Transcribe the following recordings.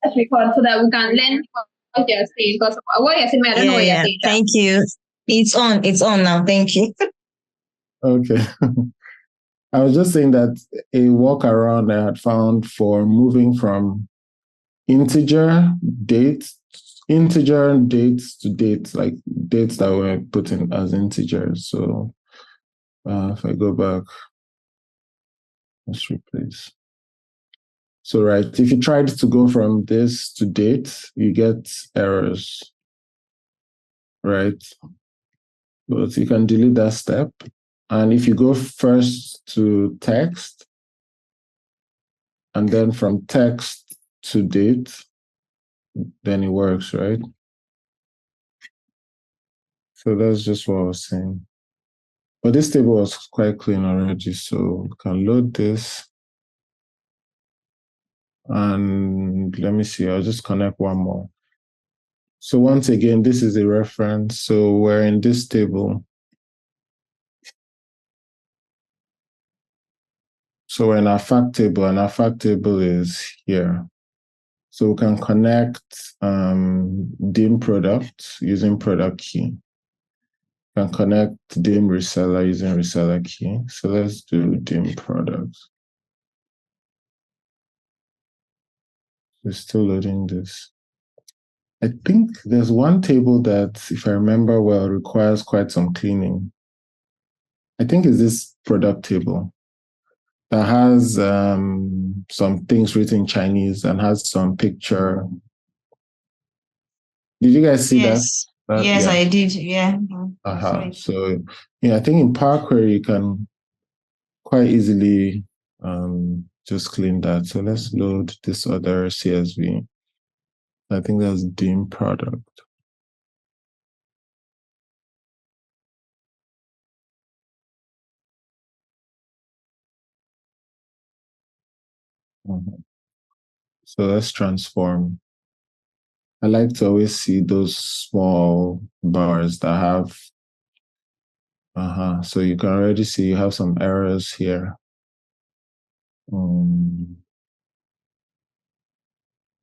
record so that we can learn what you're saying. Because what you're saying, I don't know what you're saying. Thank you. It's on now. Thank you. Okay. I was just saying that a walk around I had found for moving from integer dates to dates, like dates that were put in as integers. So if I go back, let's replace. So right, if you tried to go from this to date, you get errors, right? But you can delete that step. And if you go first to text, and then from text to date, then it works, right? So that's just what I was saying. But this table was quite clean already, so we can load this. And let me see, I'll just connect one more. So once again, this is a reference. So we're in this table. So we're in our fact table, and our fact table is here. So we can connect dim product using product key. We can connect dim reseller using reseller key. So let's do dim product. We're still loading this. I think there's one table that, if I remember well, requires quite some cleaning. I think it's this product table that has some things written in Chinese and has some picture. Did you guys see that? Yes, yeah. I did. Yeah. So I think in Power Query you can quite easily just clean that. So let's load this other CSV. I think that's dim product. So let's transform. I like to always see those small bars that have, so you can already see you have some errors here. You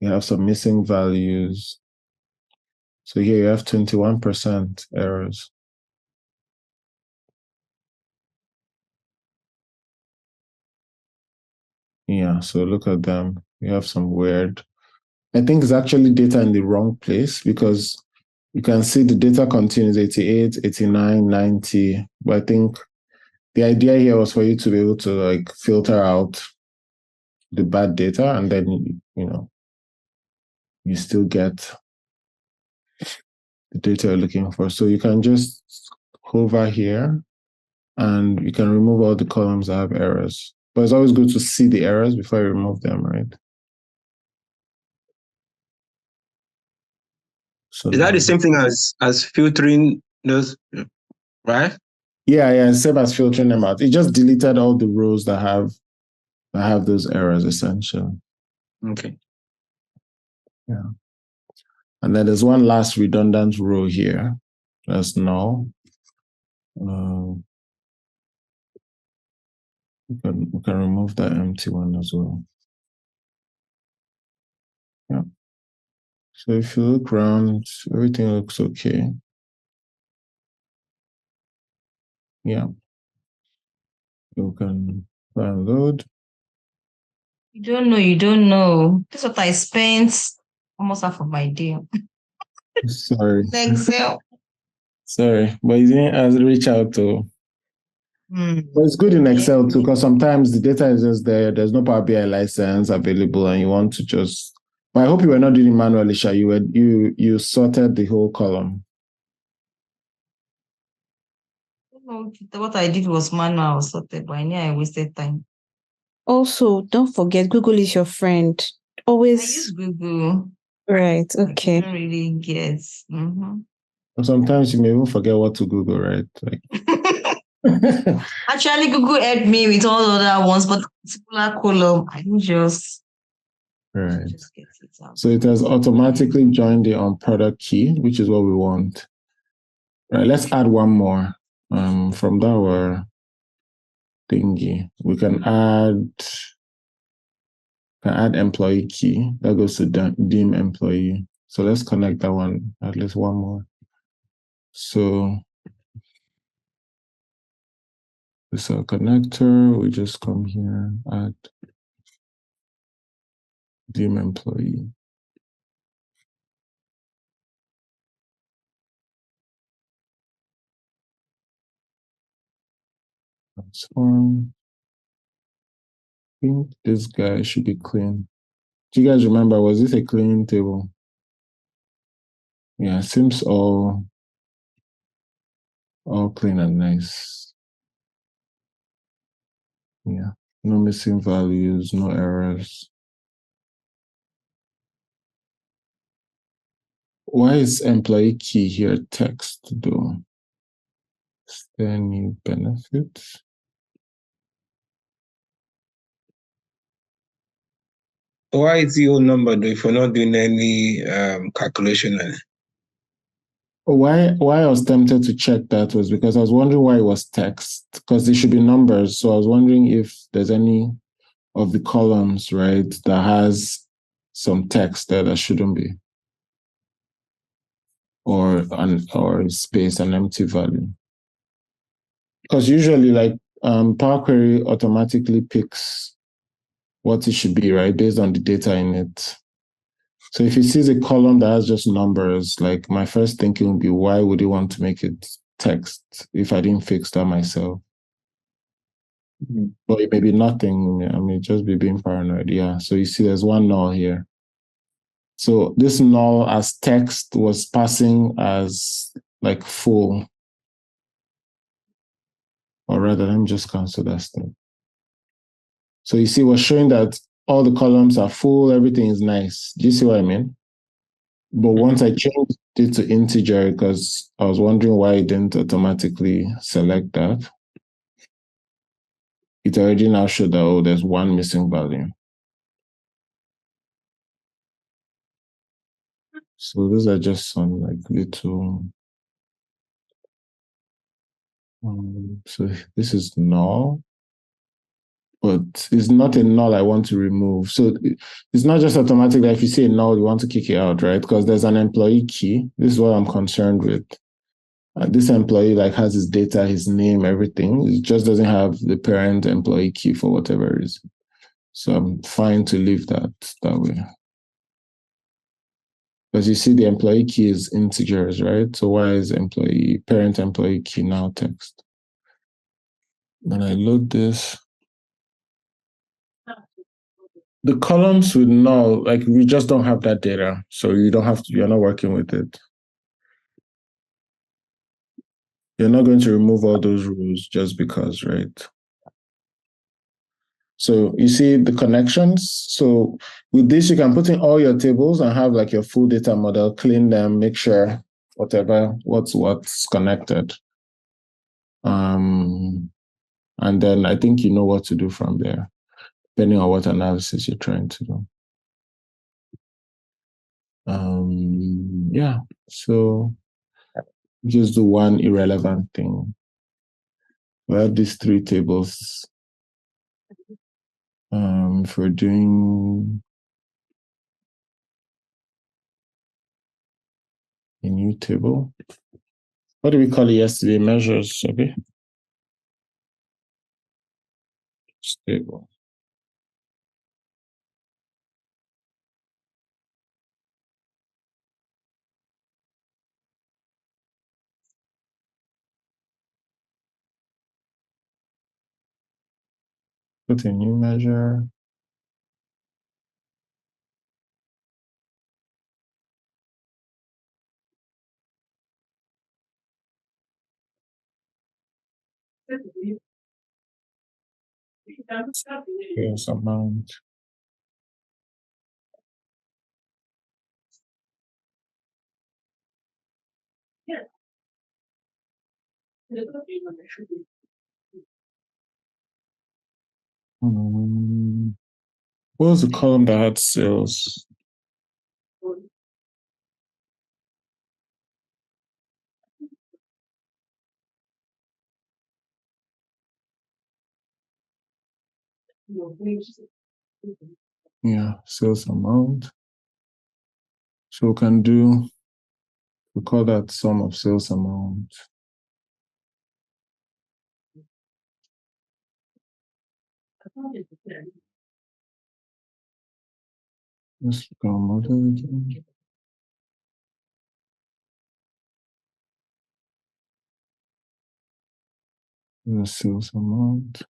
have some missing values. So here you have 21% errors. Yeah, so look at them. You have some weird. I think it's actually data in the wrong place, because you can see the data continues 88, 89, 90. But I think the idea here was for you to be able to like filter out the bad data, and then, you still get the data you're looking for. So you can just hover here and you can remove all the columns that have errors. But it's always good to see the errors before you remove them, right? So is that the same thing as filtering those, right? Yeah, same as filtering them out. It just deleted all the rows that have those errors, essentially. Okay. Yeah. And then there's one last redundant row here. That's null. We can remove that empty one as well. Yeah. So if you look around, everything looks okay. Yeah. You can download. You don't know. That's what I spent almost half of my day. Sorry. Excel. Sorry, but you didn't reach out to. But it's good in Excel too, because sometimes the data is just there. There's no Power BI license available, and you want to just. But I hope you were not doing it manually, Sha. You sorted the whole column. What I did was manual sorted, but I knew I wasted time. Also, don't forget, Google is your friend. Always I use Google. Right. Okay. I don't really guess. And sometimes you may even forget what to Google, right? Like. Actually, Google helped me with all the other ones, but particular column, I didn't just. Right. Just get it out. So it has automatically joined the on product key, which is what we want. Right. Let's add one more. From our thingy, we can add Can add employee key. That goes to dim employee. So let's connect that one, at least one more. So this is a connector. We just come here, add dim employee. Transform. I think this guy should be clean. Do you guys remember, was this a clean table? Yeah, seems all clean and nice. Yeah, no missing values, no errors. Why is employee key here text though? Is there any benefits? Why is the old number though if we're not doing any calculation on it? Why I was tempted to check that was because I was wondering why it was text, because there should be numbers. So I was wondering if there's any of the columns, right, that has some text there that shouldn't be, or space, an empty value. Because usually, like Power Query automatically picks what it should be, right, based on the data in it. So if it sees a column that has just numbers, like my first thinking would be, why would you want to make it text if I didn't fix that myself? But it may be nothing. I may just be being paranoid. Yeah. So you see, there's one null here. So this null as text was passing as like full. Or rather, let me just cancel that step. So you see, we're showing that all the columns are full, everything is nice. Do you see what I mean? But once I changed it to integer, because I was wondering why it didn't automatically select that, it already now showed that, oh, there's one missing value. So those are just some like little. So this is null, but it's not a null I want to remove. So it's not just automatic that if you see a null, you want to kick it out, right? Because there's an employee key. This is what I'm concerned with. This employee like has his data, his name, everything. It just doesn't have the parent employee key for whatever reason. So I'm fine to leave that way. Because you see the employee key is integers, right? So why is parent employee key now text? When I load this, the columns with null, like we just don't have that data. So you're not working with it. You're not going to remove all those rules just because, right? So you see the connections. So with this, you can put in all your tables and have like your full data model, clean them, make sure what's connected. And then I think you know what to do from there, depending on what analysis you're trying to do. Yeah, so just do one irrelevant thing. We have these three tables. If we're doing a new table, what do we call it yesterday? Measures, okay? Table. Put a new measure. Here's amount. What was the column that had sales? sales amount. So we call that sum of sales amount. Let's look at our model again. The sales amount.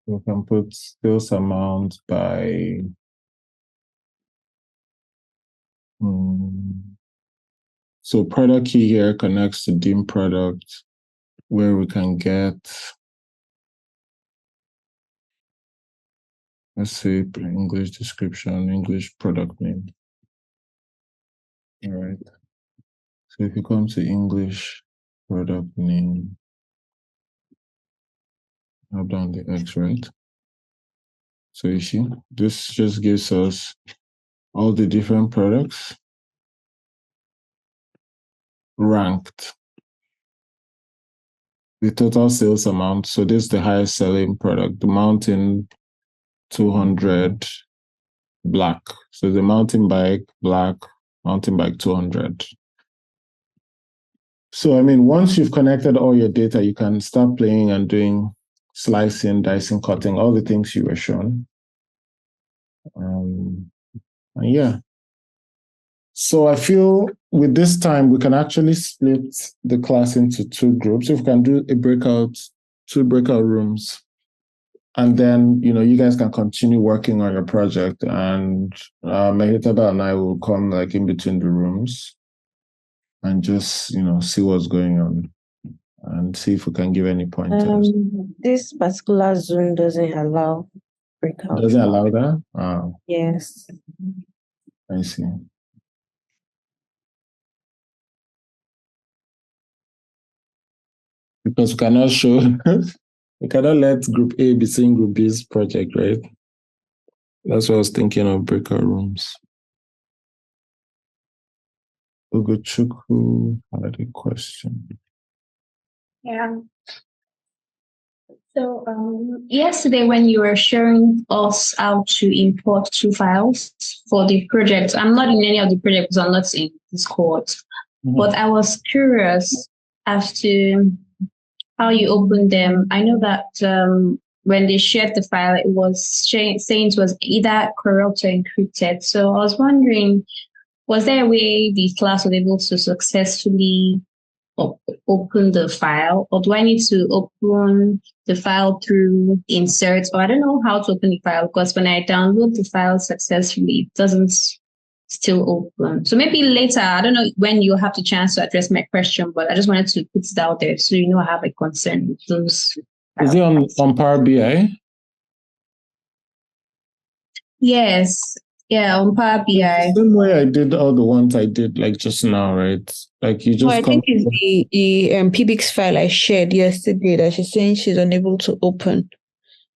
We can put sales amount by so product key here connects to dim product, where we can get, let's say, English description, English product name. All right. So if you come to English product name, I've done the X, right? So you see, this just gives us all the different products ranked. The total sales amount. So this is the highest selling product, the mountain 200 black. So the mountain bike black, mountain bike 200. So, I mean, once you've connected all your data, you can start playing and doing slicing, dicing, cutting, all the things you were shown. And yeah. So I feel with this time, we can actually split the class into two groups. If we can do two breakout rooms. And then, you guys can continue working on your project, and Mehitaba and I will come like in between the rooms and just, see what's going on and see if we can give any pointers. This particular Zoom doesn't allow breakout. Doesn't allow that? Yes. I see. Because we cannot show, we cannot let group A be seeing group B's project, right? That's what I was thinking of, breakout rooms. Ugochukwu had a question. Yeah. So yesterday when you were showing us how to import two files for the project, I'm not in any of the projects, I'm not in Discord, but I was curious as to how you open them. I know that when they shared the file, it was saying it was either corrupt or encrypted. So I was wondering, was there a way the class was able to successfully open the file, or do I need to open the file through insert, or I don't know how to open the file, because when I download the file successfully, it doesn't still open. So maybe later, I don't know when you'll have the chance to address my question, but I just wanted to put it out there so I have a concern with those. Is it on Power BI? Yes. Yeah, on Power BI. The same way I did all the ones I did like just now, right? Like you just I think it's the PBX file I shared yesterday that she's saying she's unable to open.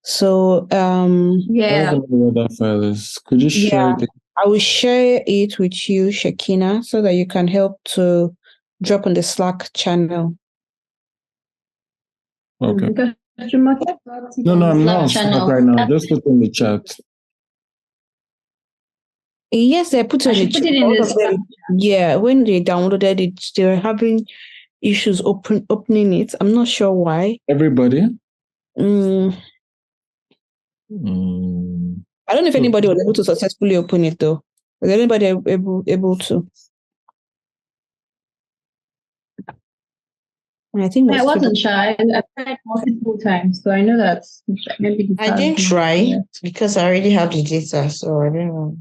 So yeah. I don't know what that file is. Could you share it? I will share it with you, Shekinah, so that you can help to drop on the Slack channel. Okay. No, I'm not on Slack right now. Just put in the chat. Yes, I put it in the chat. Yeah, when they downloaded it, they were having issues opening it. I'm not sure why. Everybody? I don't know if anybody was able to successfully open it though. Was anybody able to? I think I wasn't shy. I tried multiple times, so I know that maybe I didn't try because I already have the data, so I don't know.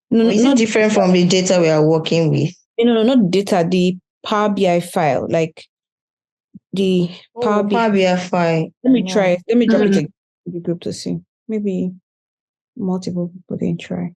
No, is it different from the data we are working with? No, not data, the Power BI file, like the Power BI file. Let me try it. Let me drop it in the group to see. Maybe multiple people didn't try.